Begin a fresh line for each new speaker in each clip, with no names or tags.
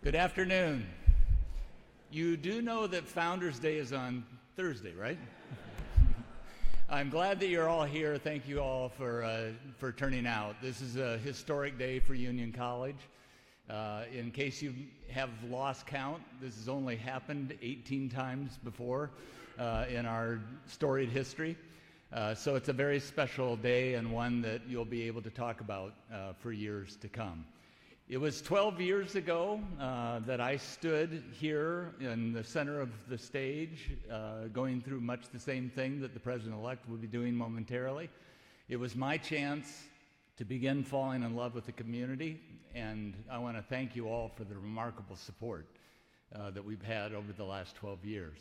Good afternoon. You do know that Founders Day is on Thursday, right? I'm glad that you're all here. Thank you all for turning out. This is a historic day for Union College. In case you have lost count, this has only happened 18 times before in our storied history. So it's a very special day and one that you'll be able to talk about for years to come. It was 12 years ago that I stood here in the center of the stage, going through much the same thing that the President-elect will be doing momentarily. It was my chance to begin falling in love with the community, and I want to thank you all for the remarkable support that we've had over the last 12 years.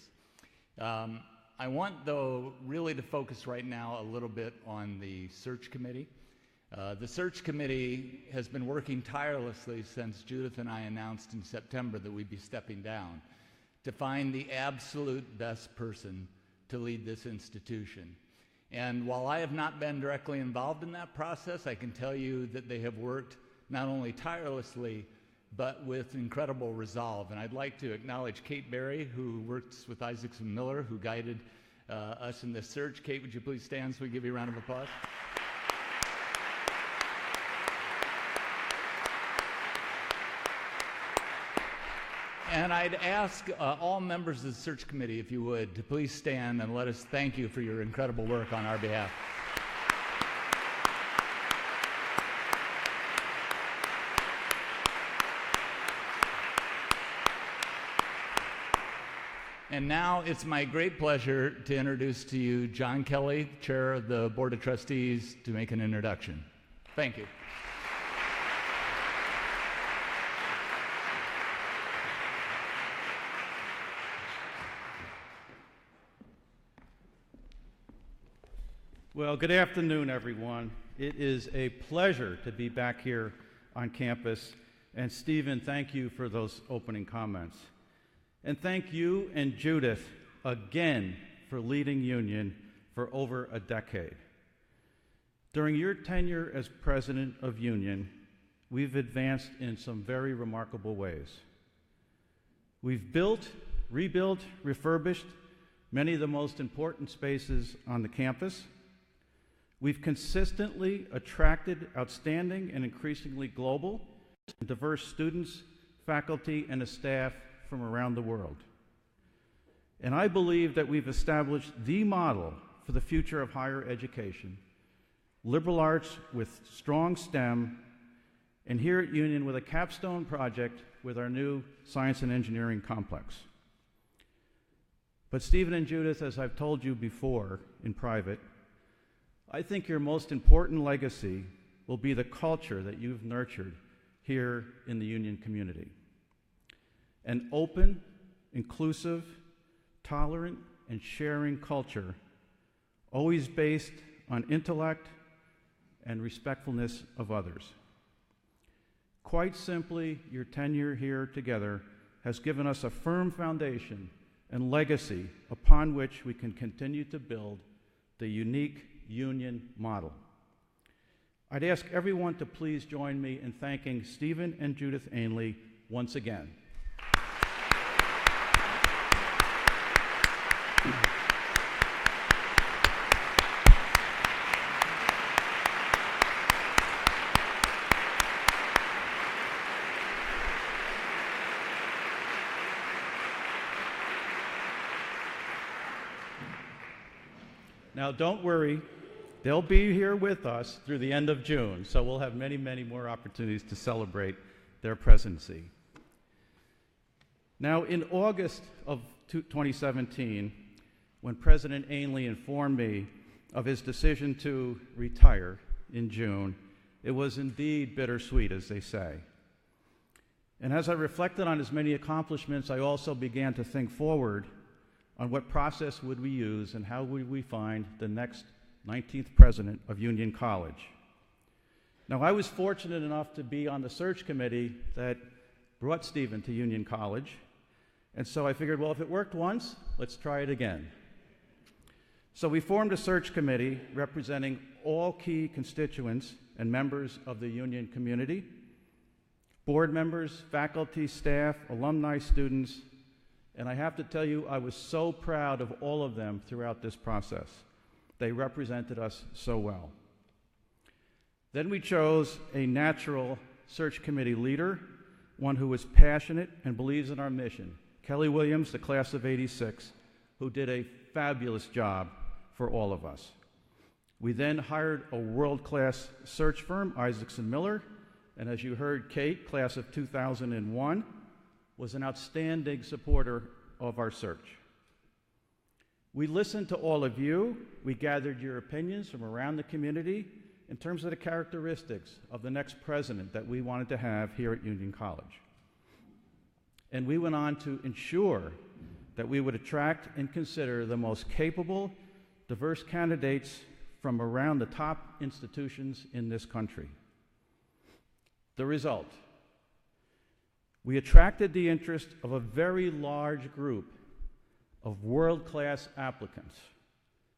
I want, though, really to focus right now a little bit on the search committee. The search committee has been working tirelessly since Judith and I announced in September that we'd be stepping down to find the absolute best person to lead this institution. And while I have not been directly involved in that process, I can tell you that they have worked not only tirelessly, but with incredible resolve. And I'd like to acknowledge Kate Berry, who works with Isaacson Miller, who guided us in this search. Kate, would you please stand so we give you a round of applause? And I'd ask all members of the search committee, if you would, to please stand and let us thank you for your incredible work on our behalf. And now it's my great pleasure to introduce to you John Kelly, Chair of the Board of Trustees, to make an introduction. Thank you.
Well, good afternoon, everyone. It is a pleasure to be back here on campus. And Stephen, thank you for those opening comments. And thank you and Judith again for leading Union for over a decade. During your tenure as president of Union, we've advanced in some very remarkable ways. We've built, rebuilt, refurbished many of the most important spaces on the campus. We've consistently attracted outstanding and increasingly global and diverse students, faculty, and a staff from around the world. And I believe that we've established the model for the future of higher education, liberal arts with strong STEM, and here at Union with a capstone project with our new science and engineering complex. But Stephen and Judith, as I've told you before in private, I think your most important legacy will be the culture that you've nurtured here in the Union community. An open, inclusive, tolerant, and sharing culture, always based on intellect and respectfulness of others. Quite simply, your tenure here together has given us a firm foundation and legacy upon which we can continue to build the unique Union model. I'd ask everyone to please join me in thanking Stephen and Judith Ainley once again. Now, don't worry, they'll be here with us through the end of June, so we'll have many, many more opportunities to celebrate their presidency. Now, in August of 2017, when President Ainley informed me of his decision to retire in June, it was indeed bittersweet, as they say. And as I reflected on his many accomplishments, I also began to think forward on what process would we use and how would we find the next 19th president of Union College. Now, I was fortunate enough to be on the search committee that brought Stephen to Union College, and so I figured, well, if it worked once, let's try it again. So we formed a search committee representing all key constituents and members of the Union community. board members, faculty, staff, alumni, students, and I have to tell you, I was so proud of all of them throughout this process. They represented us so well. Then we chose a natural search committee leader, one who was passionate and believes in our mission, Kelly Williams, the class of '86, who did a fabulous job for all of us. We then hired a world-class search firm, Isaacson Miller, and as you heard, Kate, class of 2001, was an outstanding supporter of our search. We listened to all of you. We gathered your opinions from around the community in terms of the characteristics of the next president that we wanted to have here at Union College. And we went on to ensure that we would attract and consider the most capable, diverse candidates from around the top institutions in this country. The result: we attracted the interest of a very large group of world-class applicants.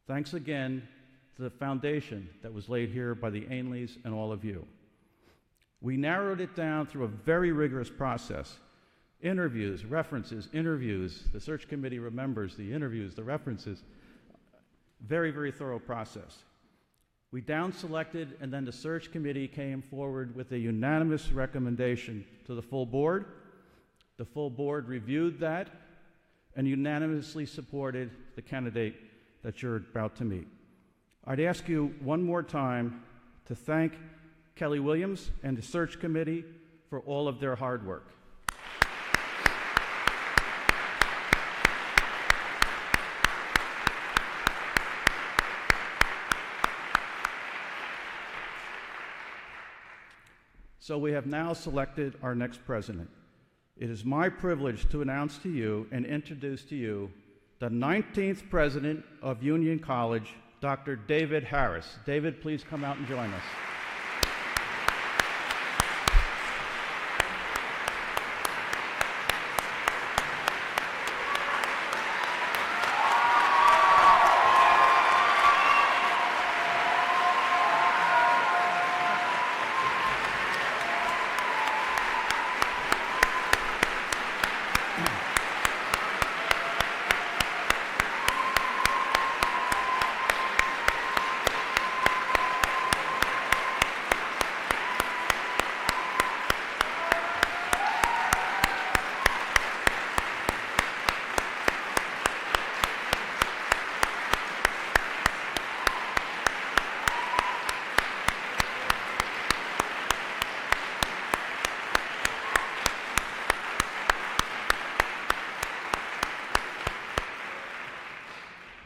Thanks again to the foundation that was laid here by the Ainleys and all of you. We narrowed it down through a very rigorous process. Interviews, references, interviews. The search committee remembers the interviews, the references. Very, very thorough process. We down-selected, and then the search committee came forward with a unanimous recommendation to the full board. The full board reviewed that and unanimously supported the candidate that you're about to meet. I'd ask you one more time to thank Kelly Williams and the search committee for all of their hard work. So we have now selected our next president. It is my privilege to announce to you and introduce to you the 19th president of Union College, Dr. David Harris. David, please come out and join us.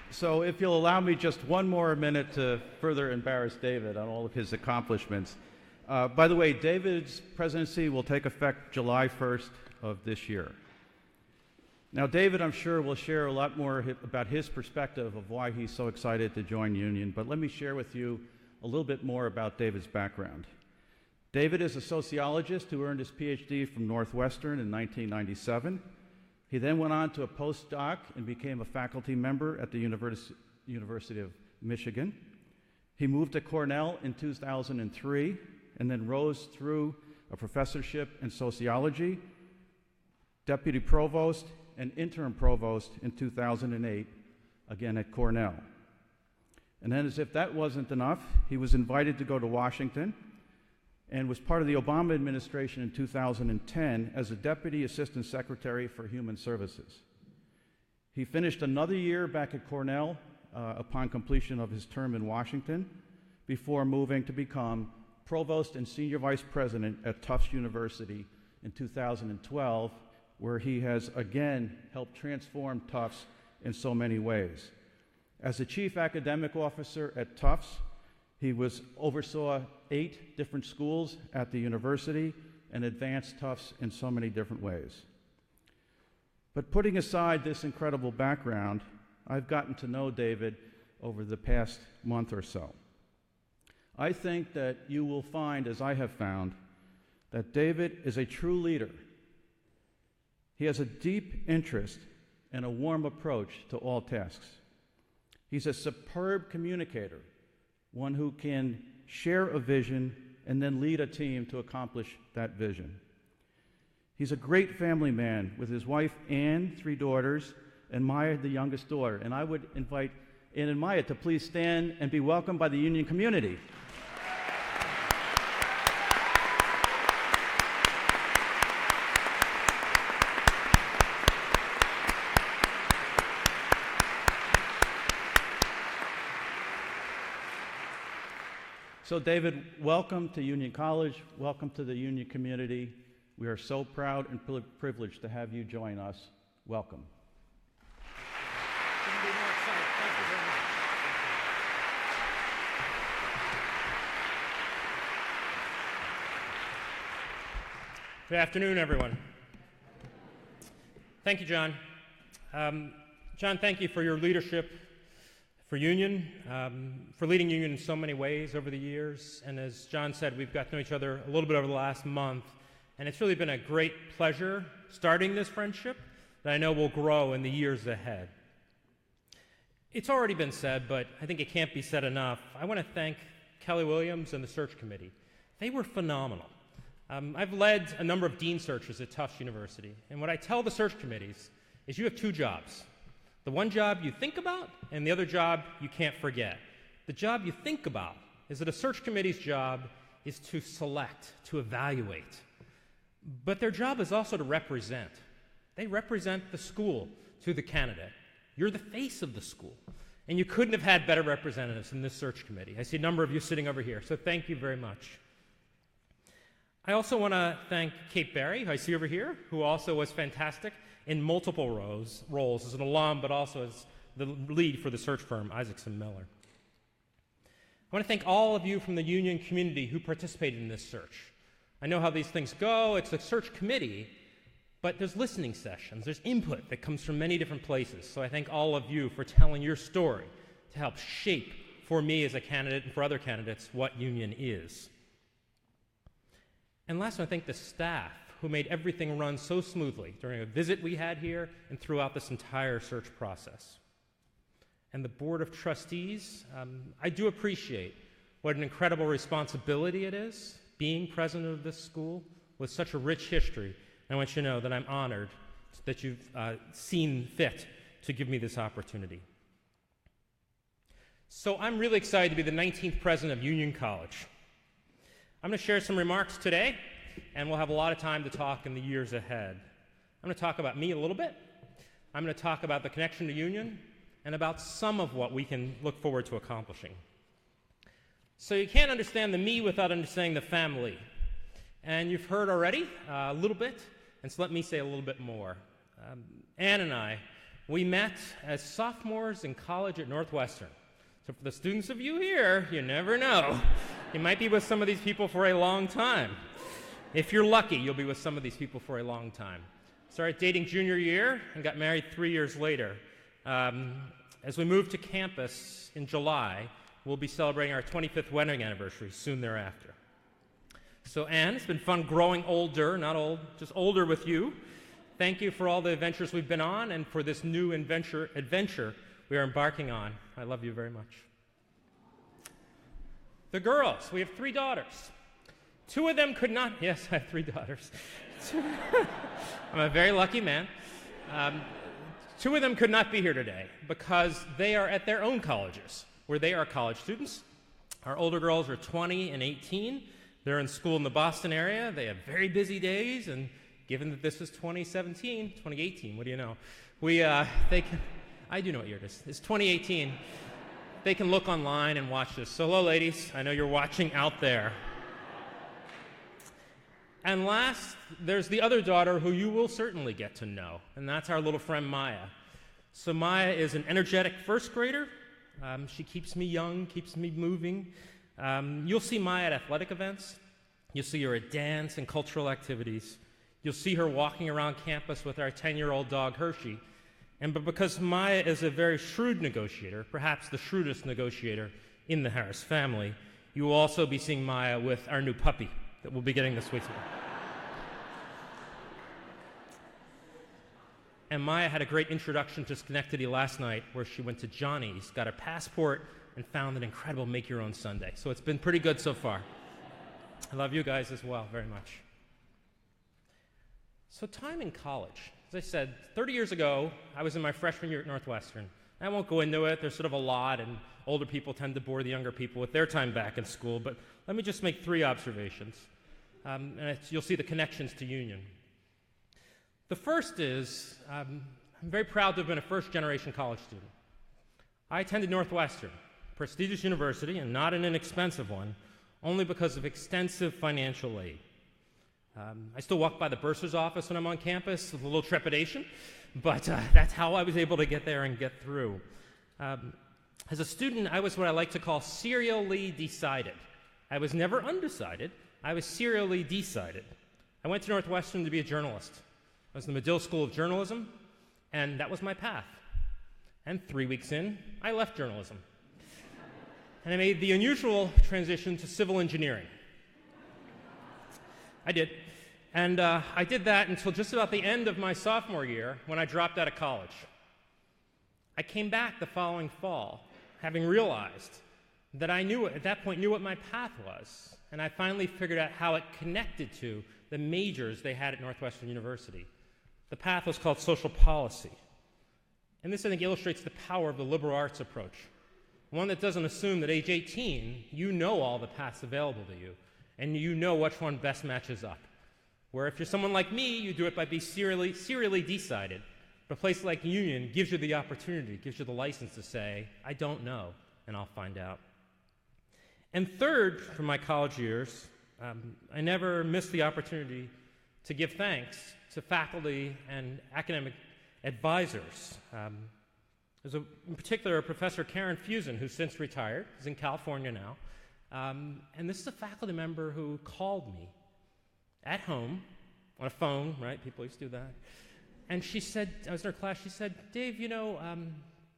So if you'll allow me just one more minute to further embarrass David on all of his accomplishments. By the way, David's presidency will take effect July 1st of this year. Now, David, I'm sure, will share a lot more about his perspective of why he's so excited to join Union, but let me share with you a little bit more about David's background. David is a sociologist who earned his PhD from Northwestern in 1997. He then went on to a postdoc and became a faculty member at the University of Michigan. He moved to Cornell in 2003 and then rose through a professorship in sociology, deputy provost, and interim provost in 2008, again at Cornell. And then, as if that wasn't enough, he was invited to go to Washington and was part of the Obama administration in 2010 as a Deputy Assistant Secretary for Human Services. He finished another year back at Cornell upon completion of his term in Washington before moving to become Provost and Senior Vice President at Tufts University in 2012, where he has again helped transform Tufts in so many ways. As the Chief Academic Officer at Tufts, he oversaw 8 different schools at the university and advanced Tufts in so many different ways. But putting aside this incredible background, I've gotten to know David over the past month or so. I think that you will find, as I have found, that David is a true leader. He has a deep interest and a warm approach to all tasks. He's a superb communicator, one who can share a vision and then lead a team to accomplish that vision. He's a great family man with his wife Ann, 3 daughters, and Maya, the youngest daughter. And I would invite Ann and Maya to please stand and be welcomed by the Union community. So David, welcome to Union College. Welcome to the Union community. We are so proud and privileged to have you join us. Welcome.
Couldn't be more excited. Thank you very much. Good afternoon, everyone. Thank you, John. John, thank you for your leadership for Union, for leading Union in so many ways over the years. And as John said, we've got to know each other a little bit over the last month. And it's really been a great pleasure starting this friendship that I know will grow in the years ahead. It's already been said, but I think it can't be said enough. I want to thank Kelly Williams and the search committee. They were phenomenal. I've led a number of dean searches at Tufts University. And what I tell the search committees is you have 2 jobs. The one job you think about, and the other job you can't forget. The job you think about is that a search committee's job is to select, to evaluate. But their job is also to represent. They represent the school to the candidate. You're the face of the school. And you couldn't have had better representatives in this search committee. I see a number of you sitting over here, so thank you very much. I also want to thank Kate Barry, who I see over here, who also was fantastic in multiple roles as an alum, but also as the lead for the search firm, Isaacson Miller. I want to thank all of you from the Union community who participated in this search. I know how these things go. It's a search committee, but there's listening sessions. There's input that comes from many different places. So I thank all of you for telling your story to help shape, for me as a candidate and for other candidates, what Union is. And last, I want to thank the staff who made everything run so smoothly during a visit we had here and throughout this entire search process. And the Board of Trustees, I do appreciate what an incredible responsibility it is being president of this school with such a rich history. And I want you to know that I'm honored that you've seen fit to give me this opportunity. So I'm really excited to be the 19th president of Union College. I'm going to share some remarks today, and we'll have a lot of time to talk in the years ahead. I'm going to talk about me a little bit. I'm going to talk about the connection to Union and about some of what we can look forward to accomplishing. So you can't understand the me without understanding the family. And you've heard already a little bit, and so let me say a little bit more. Ann and I, we met as sophomores in college at Northwestern. So for the students of you here, you never know. You might be with some of these people for a long time. If you're lucky, you'll be with some of these people for a long time. Started dating junior year and got married 3 years later. As we moved to campus in July, we'll be celebrating our 25th wedding anniversary soon thereafter. So Ann, it's been fun growing older, not old, just older with you. Thank you for all the adventures we've been on and for this new adventure we are embarking on. I love you very much. The girls, we have 3 daughters. 2 of them could not, yes, I have 3 daughters. I'm a very lucky man. 2 of them could not be here today because they are at their own colleges where they are college students. Our older girls are 20 and 18. They're in school in the Boston area. They have very busy days, and given that this is 2018, what do you know? I do know what year it is. It's 2018. They can look online and watch this. So hello, ladies. I know you're watching out there. And last, there's the other daughter who you will certainly get to know, and that's our little friend Maya. So Maya is an energetic first grader. She keeps me young, keeps me moving. You'll see Maya at athletic events. You'll see her at dance and cultural activities. You'll see her walking around campus with our 10-year-old dog, Hershey. But because Maya is a very shrewd negotiator, perhaps the shrewdest negotiator in the Harris family, you will also be seeing Maya with our new puppy that we'll be getting this week. And Maya had a great introduction to Schenectady last night where she went to Johnny's, got her passport, and found an incredible make-your-own sundae. So it's been pretty good so far. I love you guys as well very much. So time in college. As I said, 30 years ago, I was in my freshman year at Northwestern. I won't go into it. There's sort of a lot, and older people tend to bore the younger people with their time back in school. But let me just make 3 observations, and you'll see the connections to Union. The first is, I'm very proud to have been a first-generation college student. I attended Northwestern, a prestigious university, and not an inexpensive one, only because of extensive financial aid. I still walk by the bursar's office when I'm on campus with a little trepidation, but that's how I was able to get there and get through. As a student, I was what I like to call serially decided. I was never undecided. I was serially decided. I went to Northwestern to be a journalist. I was in the Medill School of Journalism, and that was my path. And 3 weeks in, I left journalism. And I made the unusual transition to civil engineering. I did. And I did that until just about the end of my sophomore year when I dropped out of college. I came back the following fall, having realized that I knew, at that point, knew what my path was. And I finally figured out how it connected to the majors they had at Northwestern University. The path was called social policy. And this, I think, illustrates the power of the liberal arts approach. One that doesn't assume that age 18, you know all the paths available to you, and you know which one best matches up. Where if you're someone like me, you do it by being serially decided. But a place like Union gives you the opportunity, gives you the license to say, I don't know, and I'll find out. And third, from my college years, I never missed the opportunity to give thanks to faculty and academic advisors. There's in particular Professor Karen Fusen, who's since retired, is in California now. And this is a faculty member who called me at home on a phone, right? People used to do that. And she said, I was in her class, she said, Dave, you know,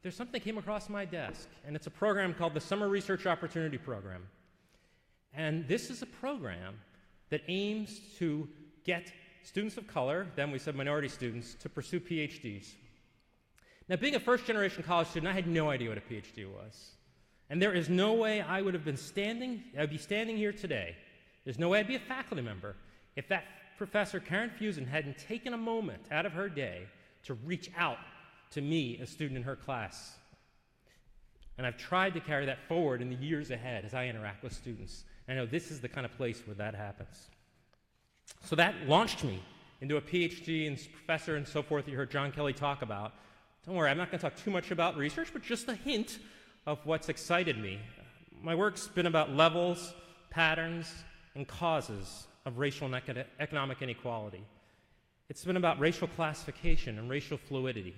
there's something that came across my desk, and it's a program called the Summer Research Opportunity Program. And this is a program that aims to get students of color, then we said minority students, to pursue PhDs. Now, being a first-generation college student, I had no idea what a PhD was. And there is no way I would be standing here today. There's no way I'd be a faculty member if that Professor Karen Fusen hadn't taken a moment out of her day to reach out to me, a student in her class. And I've tried to carry that forward in the years ahead as I interact with students. And I know this is the kind of place where that happens. So that launched me into a PhD and professor and so forth you heard John Kelly talk about. Don't worry, I'm not going to talk too much about research, but just a hint of what's excited me. My work's been about levels, patterns, and causes of racial and economic inequality. It's been about racial classification and racial fluidity,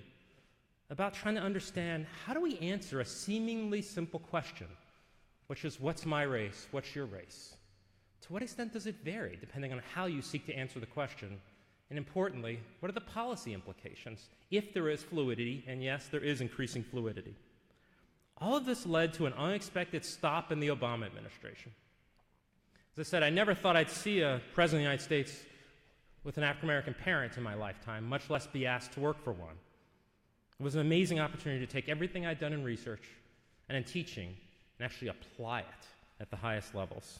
about trying to understand how do we answer a seemingly simple question, which is what's my race, what's your race? To what extent does it vary depending on how you seek to answer the question? And importantly, what are the policy implications if there is fluidity, and yes, there is increasing fluidity? All of this led to an unexpected stop in the Obama administration. As I said, I never thought I'd see a president of the United States with an African-American parent in my lifetime, much less be asked to work for one. It was an amazing opportunity to take everything I'd done in research and in teaching and actually apply it at the highest levels.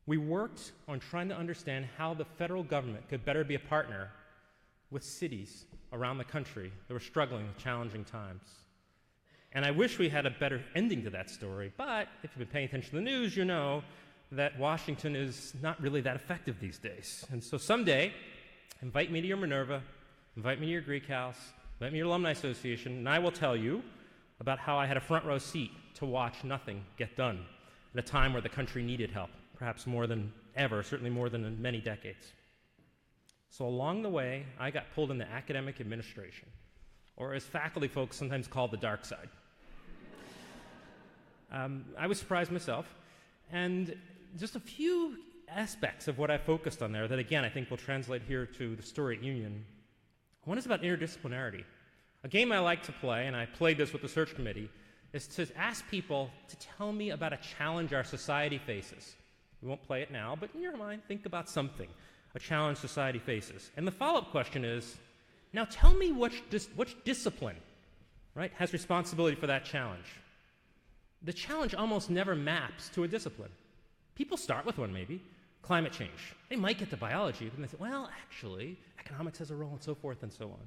We worked on trying to understand how the federal government could better be a partner with cities around the country that were struggling with challenging times. And I wish we had a better ending to that story, but if you've been paying attention to the news, you know that Washington is not really that effective these days. And so someday, invite me to your Minerva, invite me to your Greek house, invite me to your alumni association, and I will tell you about how I had a front row seat to watch nothing get done at a time where the country needed help, perhaps more than ever, certainly more than in many decades. So along the way, I got pulled into academic administration, or as faculty folks sometimes call the dark side. I was surprised myself, and just a few aspects of what I focused on there that, again, I think will translate here to the story at Union. One is about interdisciplinarity. A game I like to play, and I played this with the search committee, is to ask people to tell me about a challenge our society faces. We won't play it now, but in your mind, think about something, a challenge society faces. And the follow-up question is, now tell me which discipline, right, has responsibility for that challenge. The challenge almost never maps to a discipline. People start with one, maybe. climate change. They might get to biology, but they say, well, actually, economics has a role, and so forth and so on.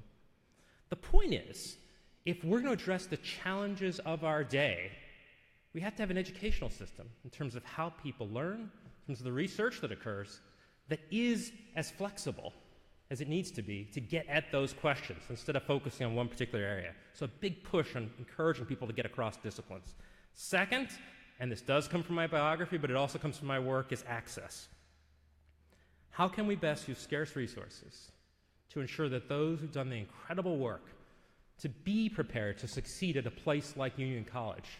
The point is, if we're going to address the challenges of our day, we have to have an educational system in terms of how people learn, in terms of the research that occurs, that is as flexible as it needs to be to get at those questions instead of focusing on one particular area. So a big push on encouraging people to get across disciplines. Second, and this does come from my biography, but it also comes from my work, is access. How can we best use scarce resources to ensure that those who've done the incredible work to be prepared to succeed at a place like Union College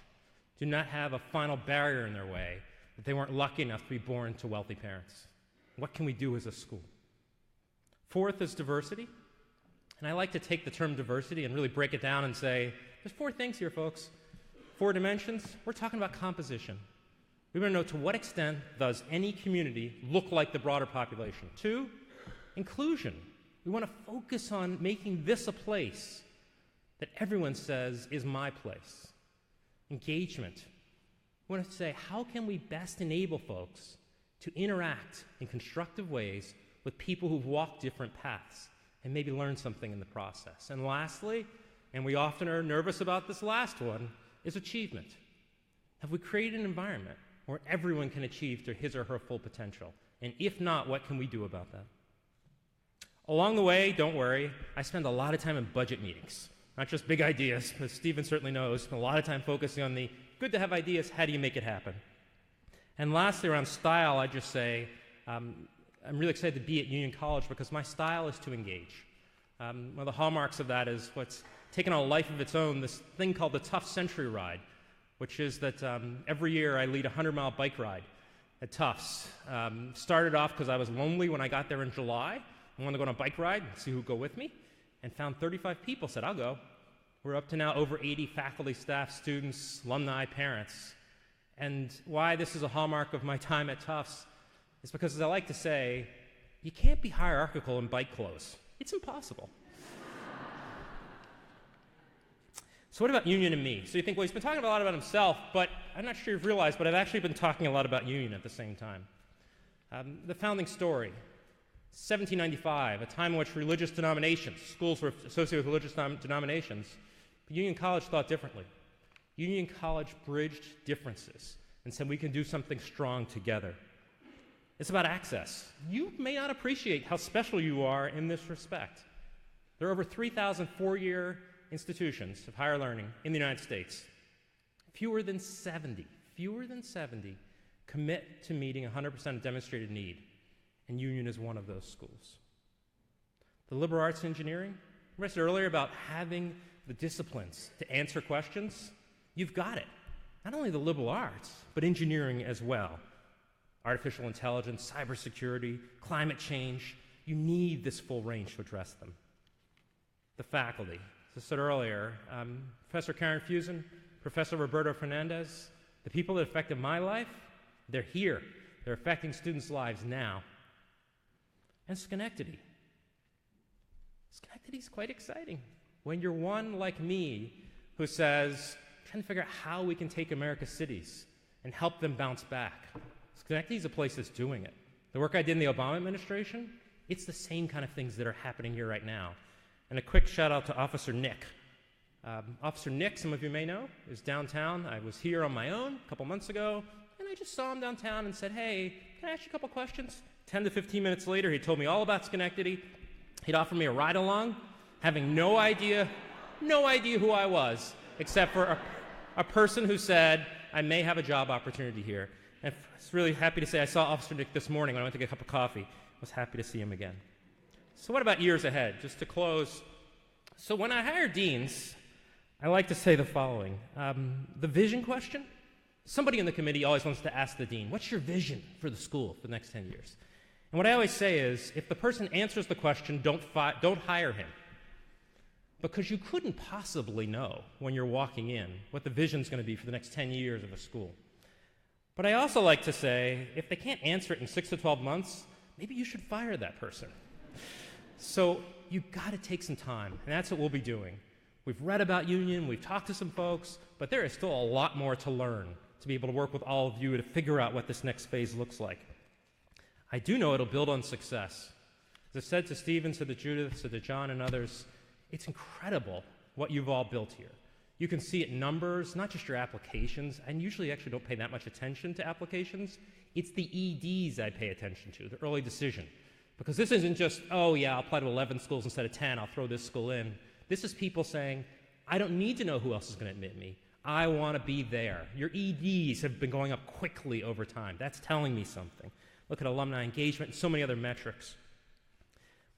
do not have a final barrier in their way that they weren't lucky enough to be born to wealthy parents? What can we do as a school? Fourth is diversity. And I like to take the term diversity and really break it down and say, there's 4 things here, folks. 4 dimensions. We're talking about composition. We want to know to what extent does any community look like the broader population. 2, inclusion. We want to focus on making this a place that everyone says is my place. Engagement. We want to say, how can we best enable folks to interact in constructive ways with people who've walked different paths and maybe learn something in the process. And lastly, and we often are nervous about this last one, is achievement. Have we created an environment where everyone can achieve to his or her full potential? And if not, what can we do about that? Along the way, don't worry, I spend a lot of time in budget meetings. Not just big ideas, as Stephen certainly knows, a lot of time focusing on the good to have ideas, how do you make it happen? And lastly, around style, I just say, I'm really excited to be at Union College because my style is to engage. One of the hallmarks of that is what's taken on a life of its own, this thing called the Tufts Century Ride, which is that every year I lead a 100-mile bike ride at Tufts. Started off because I was lonely when I got there in July. I wanted to go on a bike ride and see who'd go with me, and found 35 people, said, I'll go. We're up to now over 80 faculty, staff, students, alumni, parents. And why this is a hallmark of my time at Tufts is because, as I like to say, you can't be hierarchical in bike clothes. It's impossible. So what about Union and me? So you think, well, he's been talking a lot about himself, but I'm not sure you've realized, but I've actually been talking a lot about Union at the same time. The founding story, 1795, a time in which religious denominations, schools were associated with religious denominations, but Union College thought differently. Union College bridged differences and said we can do something strong together. It's about access. You may not appreciate how special you are in this respect. There are over 3,000 four-year institutions of higher learning in the United States. Fewer than 70 commit to meeting 100% of demonstrated need, and Union is one of those schools. The liberal arts and engineering, I said earlier about having the disciplines to answer questions. You've got it. Not only the liberal arts, but engineering as well. Artificial intelligence, cybersecurity, climate change. You need this full range to address them. The faculty. As I said earlier, Professor Karen Fusen, Professor Roberto Fernandez, the people that affected my life, they're here. They're affecting students' lives now. And Schenectady. Schenectady's quite exciting. When you're one like me who says, trying to figure out how we can take America's cities and help them bounce back. Schenectady's a place that's doing it. The work I did in the Obama administration, it's the same kind of things that are happening here right now. And a quick shout out to Officer Nick. Officer Nick, some of you may know, is downtown. I was here on my own a couple months ago, and I just saw him downtown and said, hey, can I ask you a couple questions? 10 to 15 minutes later, he told me all about Schenectady. He'd offered me a ride along, having no idea who I was, except for a person who said, I may have a job opportunity here. And I was really happy to say I saw Officer Nick this morning when I went to get a cup of coffee. I was happy to see him again. So what about years ahead? Just to close. So when I hire deans, I like to say the following. The vision question, somebody in the committee always wants to ask the dean, what's your vision for the school for the next 10 years? And what I always say is, if the person answers the question, don't hire him. Because you couldn't possibly know when you're walking in what the vision's going to be for the next 10 years of a school. But I also like to say, if they can't answer it in 6 to 12 months, maybe you should fire that person. So you've got to take some time, and that's what we'll be doing. We've read about Union, we've talked to some folks, but there is still a lot more to learn to be able to work with all of you to figure out what this next phase looks like. I do know it'll build on success. As I said to Stephen, to Judith, to John, and others, it's incredible what you've all built here. You can see it in numbers, not just your applications. I usually actually don't pay that much attention to applications. It's the EDs I pay attention to, the early decision. Because this isn't just, oh yeah, I'll apply to 11 schools instead of 10, I'll throw this school in. This is people saying, I don't need to know who else is going to admit me. I want to be there. Your EDs have been going up quickly over time. That's telling me something. Look at alumni engagement and so many other metrics.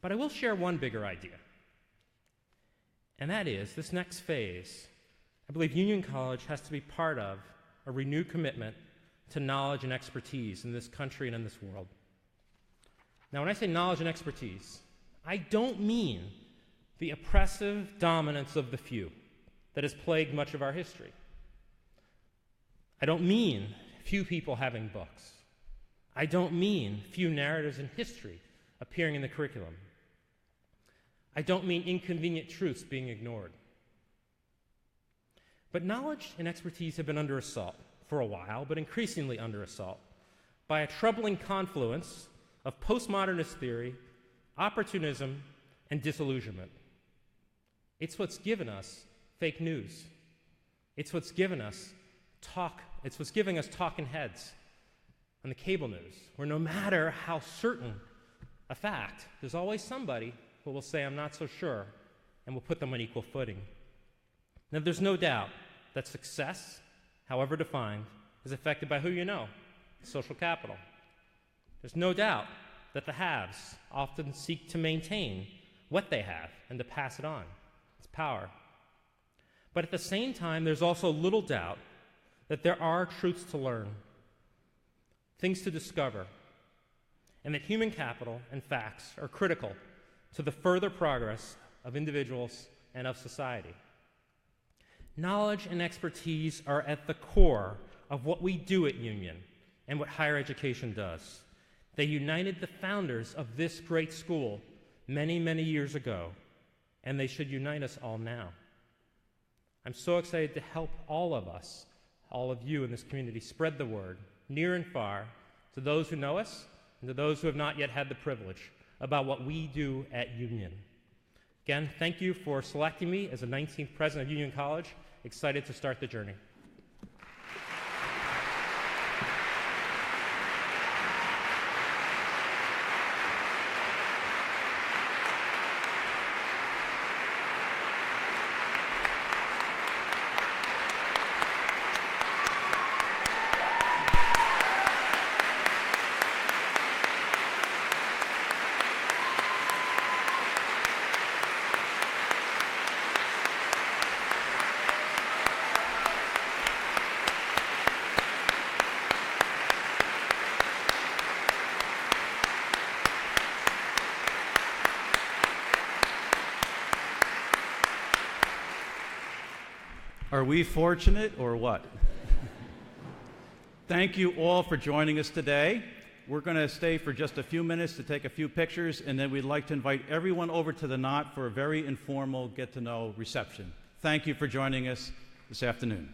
But I will share one bigger idea. And that is, this next phase, I believe Union College has to be part of a renewed commitment to knowledge and expertise in this country and in this world. Now, when I say knowledge and expertise, I don't mean the oppressive dominance of the few that has plagued much of our history. I don't mean few people having books. I don't mean few narratives in history appearing in the curriculum. I don't mean inconvenient truths being ignored. But knowledge and expertise have been under assault for a while, but increasingly under assault by a troubling confluence of postmodernist theory, opportunism, and disillusionment. It's what's given us fake news. It's what's given us giving us talking heads on the cable news, where no matter how certain a fact, there's always somebody who will say, I'm not so sure, and will put them on equal footing. Now, there's no doubt that success, however defined, is affected by who you know, social capital. There's no doubt that the haves often seek to maintain what they have and to pass it on. It's power. But at the same time, there's also little doubt that there are truths to learn, things to discover, and that human capital and facts are critical to the further progress of individuals and of society. Knowledge and expertise are at the core of what we do at Union and what higher education does. They united the founders of this great school many, many years ago, and they should unite us all now. I'm so excited to help all of us, all of you in this community, spread the word near and far to those who know us and to those who have not yet had the privilege about what we do at Union. Again, thank you for selecting me as the 19th president of Union College. Excited to start the journey.
Are we fortunate or what? Thank you all for joining us today. We're going to stay for just a few minutes to take a few pictures, and then we'd like to invite everyone over to the Knot for a very informal get-to-know reception. Thank you for joining us this afternoon.